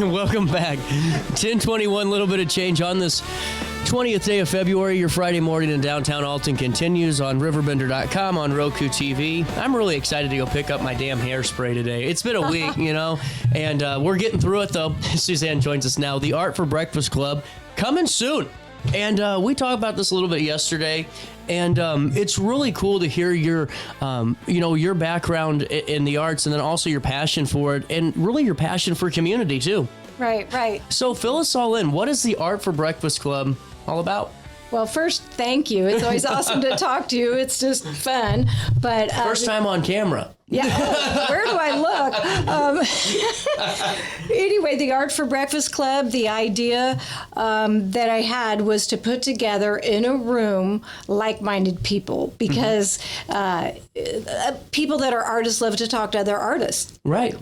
Welcome back. 10:21, little bit of change on this 20th day of February. Your Friday morning in downtown Alton continues on RiverBender.com, on Roku TV. I'm really excited to go pick up my damn hairspray today. It's been a week, and we're getting through it, though. Suzanne joins us now. The Art for Breakfast Club coming soon. And we talked about this a little bit yesterday, and it's really cool to hear your background in the arts, and then also your passion for it, and really your passion for community too. Right. So fill us all in. What is the Art for Breakfast Club all about? Well, first, thank you. It's always awesome to talk to you. It's just fun. But first time on camera. Yeah. Where do I look? Anyway, the Art for Breakfast Club, the idea that I had was to put together in a room like-minded people, because people that are artists love to talk to other artists. Right.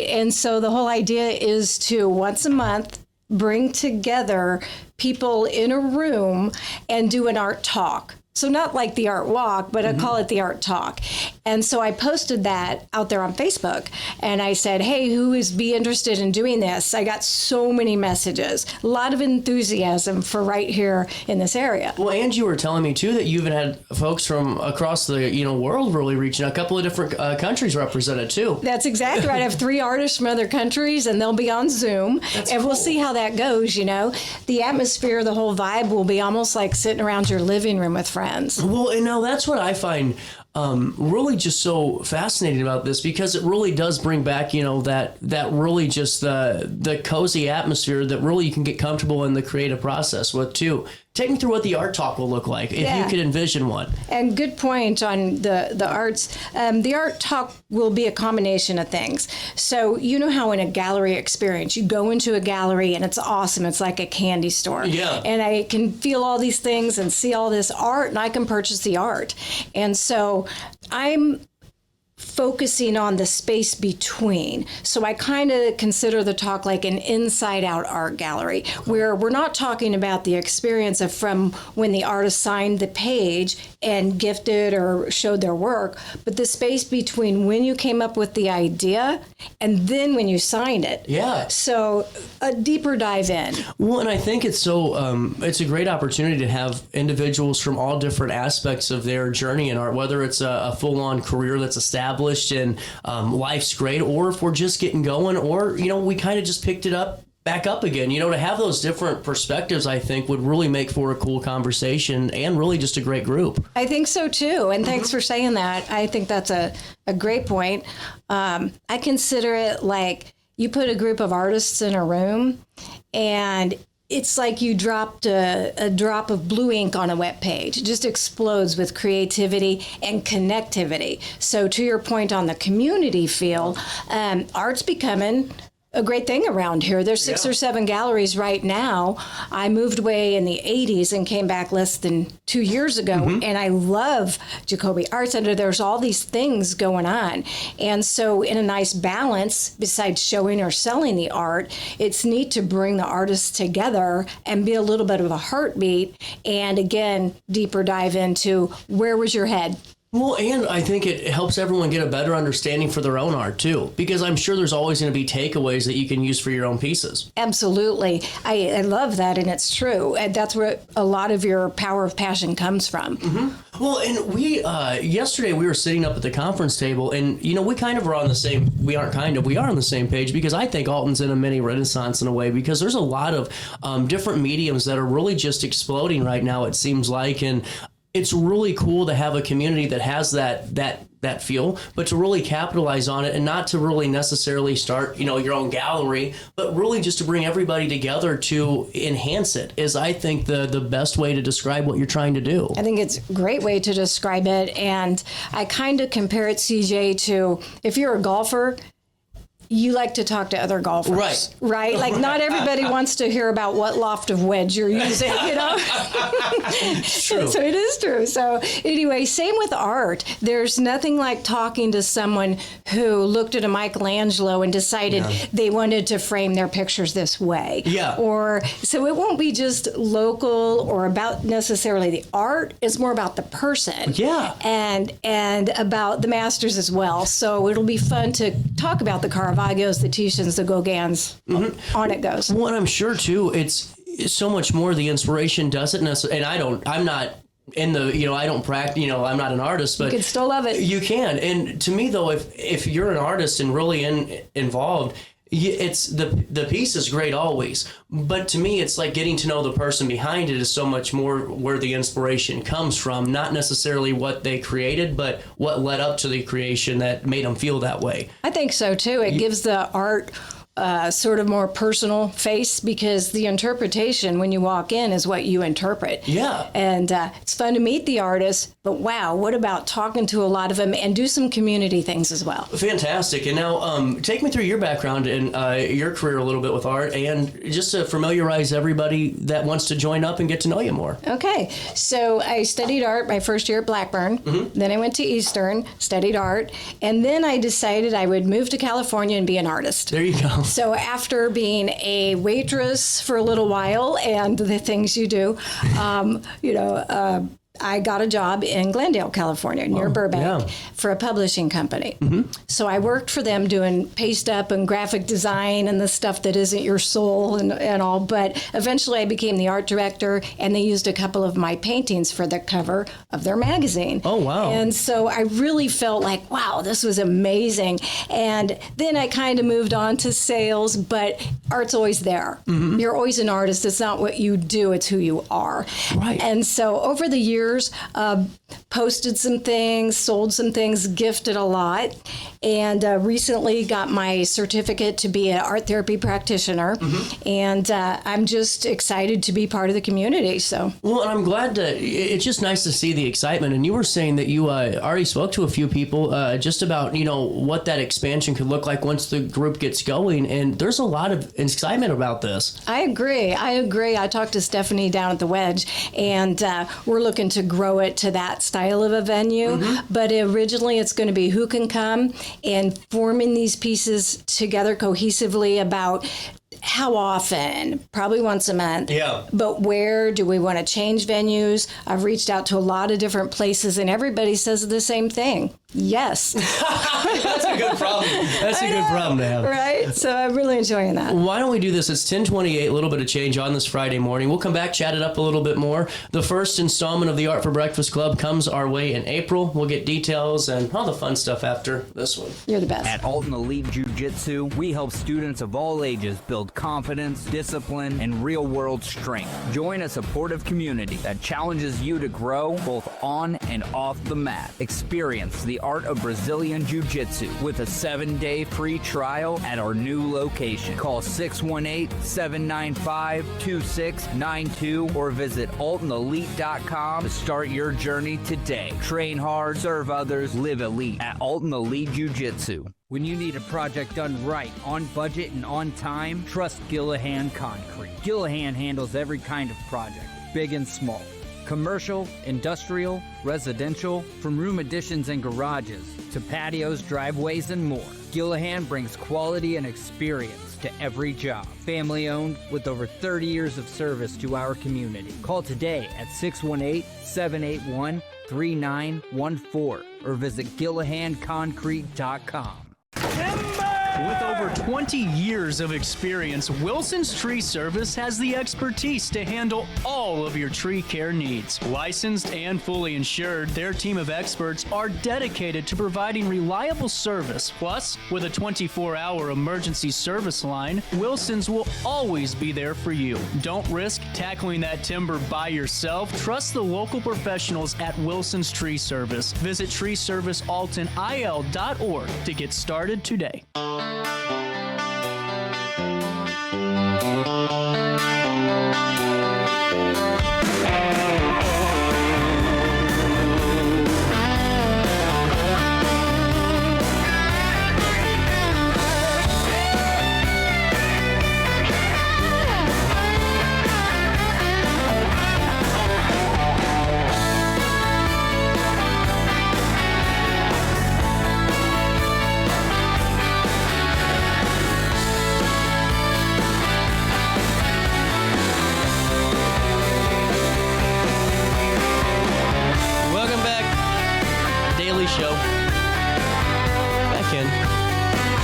And so the whole idea is to once a month bring together people in a room and do an art talk. So not like the art walk, but I call it the art talk. And so I posted that out there on Facebook, and I said, hey, who is be interested in doing this? I got so many messages, a lot of enthusiasm for right here in this area. Well, and you were telling me too that you even had folks from across the world really reaching out, a couple of different countries represented too. That's exactly right. I have 3 artists from other countries, and they'll be on Zoom. That's and cool. We'll see how that goes. The atmosphere, the whole vibe will be almost like sitting around your living room with friends. Well, and now that's what I find really just so fascinating about this, because it really does bring back, that really just the cozy atmosphere that really you can get comfortable in the creative process with too. Take me through what the art talk will look like, if you could envision one. And good point on the arts. The art talk will be a combination of things. So you know how in a gallery experience, you go into a gallery and it's awesome. It's like a candy store. Yeah. And I can feel all these things and see all this art, and I can purchase the art. And so I'm focusing on the space between. So I kind of consider the talk like an inside out art gallery, where we're not talking about the experience of from when the artist signed the page and gifted or showed their work, but the space between when you came up with the idea and then when you signed it. Yeah. So a deeper dive in. Well, and I think it's it's a great opportunity to have individuals from all different aspects of their journey in art, whether it's a full-on career that's established and life's great, or if we're just getting going, or, we kind of just picked it up back up again. To have those different perspectives, I think, would really make for a cool conversation and really just a great group. I think so too. And thanks for saying that. I think that's a great point. I consider it like you put a group of artists in a room, and it's like you dropped a drop of blue ink on a wet page. It just explodes with creativity and connectivity. So to your point on the community feel, art's becoming a great thing around here. There's 6 or 7 galleries right now. I moved away in the 80s and came back less than 2 years ago. And I love Jacoby Art Center. There's all these things going on. And so in a nice balance, besides showing or selling the art, it's neat to bring the artists together and be a little bit of a heartbeat. And again, deeper dive into where was your head? Well, and I think it helps everyone get a better understanding for their own art, too, because I'm sure there's always going to be takeaways that you can use for your own pieces. Absolutely. I love that, and it's true. And that's where a lot of your power of passion comes from. Well, and we, yesterday we were sitting up at the conference table, and, we kind of are on the same, we are on the same page, because I think Alton's in a mini renaissance in a way, because there's a lot of different mediums that are really just exploding right now, it seems like, and it's really cool to have a community that has that feel, but to really capitalize on it, and not to really necessarily start, your own gallery, but really just to bring everybody together to enhance it is, I think, the best way to describe what you're trying to do. I think it's a great way to describe it. And I kind of compare it, CJ, to if you're a golfer, you like to talk to other golfers, right? Like not everybody wants to hear about what loft of wedge you're using, True. So it is true. So anyway, same with art. There's nothing like talking to someone who looked at a Michelangelo and decided they wanted to frame their pictures this way. Yeah. Or so it won't be just local or about necessarily the art. It's more about the person. Yeah. And about the masters as well. So it'll be fun to talk about the carving Caravaggio's, the Titians, the Gauguins, on it goes. Well, and I'm sure too, it's so much more. The inspiration doesn't necessarily, and I'm not in the, I don't practice, I'm not an artist, but You can still love it. You can. And to me though, if you're an artist and really involved, it's the piece is great always, but to me it's like getting to know the person behind it is so much more where the inspiration comes from, not necessarily what they created, but what led up to the creation that made them feel that way. I think so too. It gives the art sort of more personal face, because the interpretation when you walk in is what you interpret. Yeah. And it's fun to meet the artists, but wow, what about talking to a lot of them and do some community things as well? Fantastic. And now take me through your background and your career a little bit with art, and just to familiarize everybody that wants to join up and get to know you more. Okay, so I studied art my first year at Blackburn. Then I went to Eastern, studied art, and then I decided I would move to California and be an artist. There you go. So after being a waitress for a little while and the things you do, I got a job in Glendale, California, near Burbank, for a publishing company. So I worked for them doing paste up and graphic design and the stuff that isn't your soul and all. But eventually I became the art director, and they used a couple of my paintings for the cover of their magazine. Oh, wow. And so I really felt like, wow, this was amazing. And then I kind of moved on to sales, but art's always there. You're always an artist. It's not what you do, it's who you are. Right. And so over the years, posted some things, sold some things, gifted a lot, and recently got my certificate to be an art therapy practitioner. And I'm just excited to be part of the community. So, well, and I'm glad it's just nice to see the excitement. And you were saying that you already spoke to a few people just about, what that expansion could look like once the group gets going. And there's a lot of excitement about this. I agree. I talked to Stephanie down at the Wedge, and we're looking to grow it to that style of a venue. But originally it's going to be who can come, and forming these pieces together cohesively about how often, probably once a month. Yeah. But where do we want to change venues? I've reached out to a lot of different places, and everybody says the same thing. Yes. That's a good problem. That's a good problem to have. Right? So I'm really enjoying that. Why don't we do this? It's 10:28, a little bit of change on this Friday morning. We'll come back, chat it up a little bit more. The first installment of the Art for Breakfast Club comes our way in April. We'll get details and all the fun stuff after this one. You're the best. At Alton Elite Jiu-Jitsu, we help students of all ages build confidence, discipline, and real-world strength. Join a supportive community that challenges you to grow both on and off the mat. Experience the art of Brazilian Jiu-Jitsu with a 7-day free trial at our new location. Call 618-795-2692 or visit AltonElite.com to start your journey today. Train hard, serve others, live elite at Alton Elite Jiu-Jitsu. When you need a project done right, on budget, and on time, trust Gillahan Concrete. Gillahan handles every kind of project, big and small. Commercial, industrial, residential, from room additions and garages to patios, driveways, and more. Gillahan brings quality and experience to every job. Family owned with over 30 years of service to our community. Call today at 618-781-3914 or visit GillahanConcrete.com. With over 20 years of experience, Wilson's Tree Service has the expertise to handle all of your tree care needs. Licensed and fully insured, their team of experts are dedicated to providing reliable service. Plus, with a 24-hour emergency service line, Wilson's will always be there for you. Don't risk tackling that timber by yourself. Trust the local professionals at Wilson's Tree Service. Visit treeservicealtonil.org to get started today.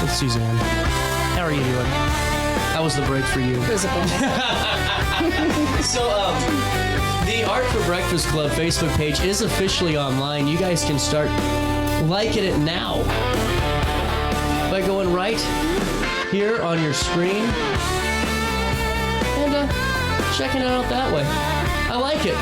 It's Suzanne. How are you doing? How was the break for you? It was a blast. So, the Art for Breakfast Club Facebook page is officially online. You guys can start liking it now by going right here on your screen and checking it out that way. I like it.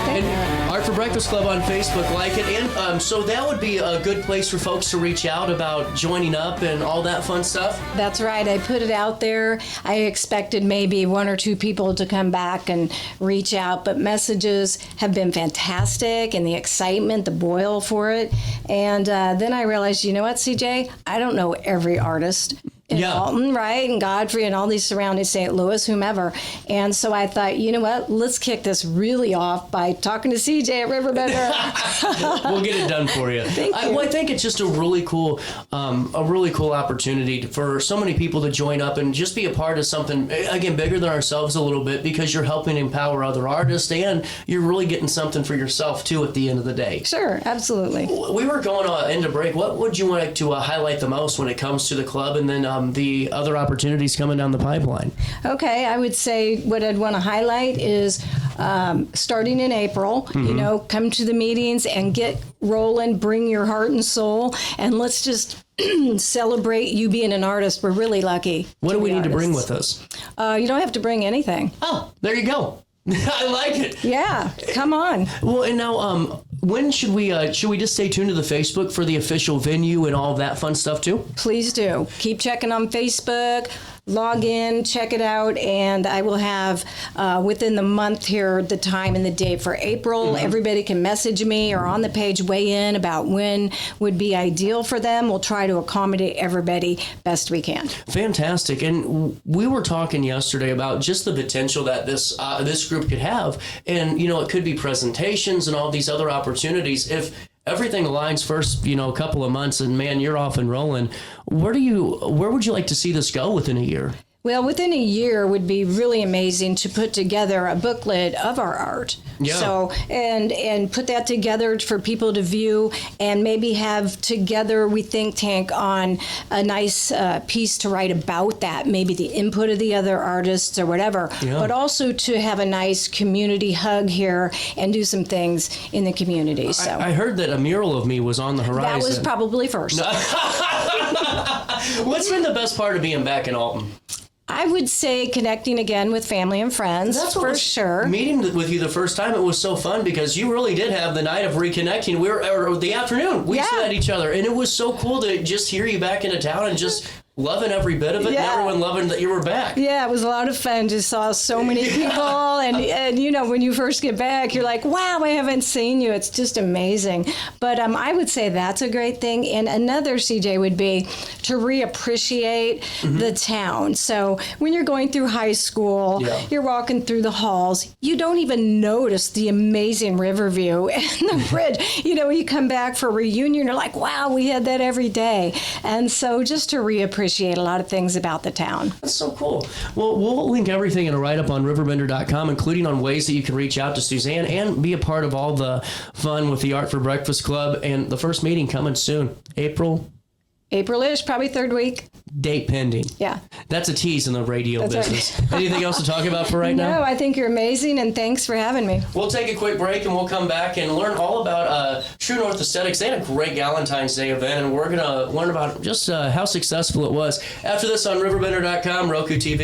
And Art for Breakfast Club on Facebook, like it. And so that would be a good place for folks to reach out about joining up and all that fun stuff. That's right. I put it out there. I expected maybe 1 or 2 people to come back and reach out, but messages have been fantastic, and the excitement, the boil for it. And then I realized, you know what, CJ? I don't know every artist in Alton, right? And Godfrey and all these surrounding St. Louis, whomever. And so I thought, you know what? Let's kick this really off by talking to CJ at RiverBender. We'll get it done for you. Thank you. Well, I think it's just a really cool opportunity for so many people to join up and just be a part of something, again, bigger than ourselves a little bit, because you're helping empower other artists and you're really getting something for yourself, too, at the end of the day. Sure, absolutely. We were going into break. What would you like to highlight the most when it comes to the club and then the other opportunities coming down the pipeline? Okay, I would say what I'd want to highlight is starting in April, you know, come to the meetings and get rolling, bring your heart and soul, and let's just celebrate you being an artist. We're really lucky. What do we need to bring artists. with us? You don't have to bring anything. Oh, there you go. I like it. Yeah, come on. Well, and now, when should we just stay tuned to the Facebook for the official venue and all of that fun stuff too? Please do. Keep checking on Facebook. Log in, check it out, and I will have within the month here the time and the date for April. Everybody can message me or on the page weigh in about when would be ideal for them. We'll try to accommodate everybody best we can. Fantastic. And we were talking yesterday about just the potential that this group could have, and it could be presentations and all these other opportunities if everything aligns first, a couple of months, and man, you're off and rolling. Where would you like to see this go within a year? Well, within a year would be really amazing to put together a booklet of our art. Yeah. So, and put that together for people to view, and maybe have together, we think tank on a nice piece to write about that, maybe the input of the other artists or whatever, but also to have a nice community hug here and do some things in the community. So I heard that a mural of me was on the horizon. that was probably first. What's been the best part of being back in Alton? I would say connecting again with family and friends, for sure. Meeting with you the first time, it was so fun because you really did have the night of reconnecting. Or the afternoon, we met each other, and it was so cool to just hear you back into town and just loving every bit of it, and everyone loving that you were back. Yeah, it was a lot of fun. Just saw so many people, and when you first get back, you're like, wow, I haven't seen you. It's just amazing. But I would say that's a great thing. And another, CJ, would be to reappreciate the town. So when you're going through high school, you're walking through the halls, you don't even notice the amazing river view and the bridge. When you come back for a reunion, you're like, wow, we had that every day. And so just to reappreciate a lot of things about the town. That's so cool. Well, we'll link everything in a write-up on RiverBender.com, including on ways that you can reach out to Suzanne and be a part of all the fun with the Art for Breakfast Club. And the first meeting coming soon, April-ish, probably third week. Date pending. Yeah. That's a tease in the radio business. Right. Anything else to talk about for right now? No, I think you're amazing, and thanks for having me. We'll take a quick break, and we'll come back and learn all about True North Aesthetics. They had a great Valentine's Day event, and we're going to learn about just how successful it was. After this on RiverBender.com, Roku TV.